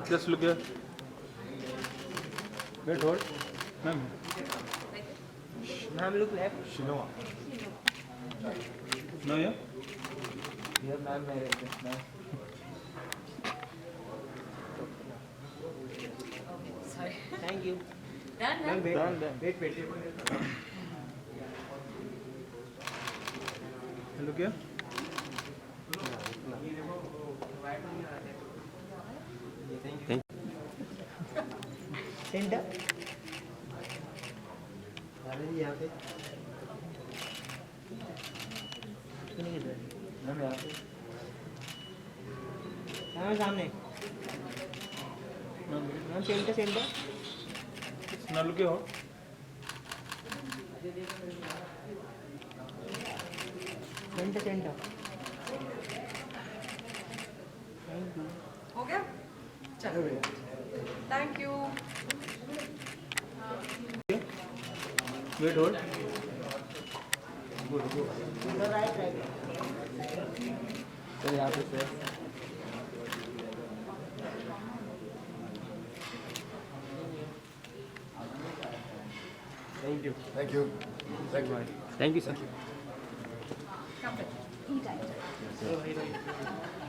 Just look here. Wait, hold. Ma'am. Ma'am, look left. Shinoa. No, yeah? Here, ma'am, marriage. Ma'am. Sorry. Thank you. Done, Ma'am, done. wait. Done, done. Wait, wait. Look here. Thank you. Center. यहाँ पे ma'am यहाँ पे ma'am सामने ma'am centre centre Now look here. Centre centre thank you हो गया चलो thank you Wait, hold. Right right sir यहाँ पे sir. Thank you Thank you. Thank you. Thank you sir Come back. Eat, eat. भाई भाई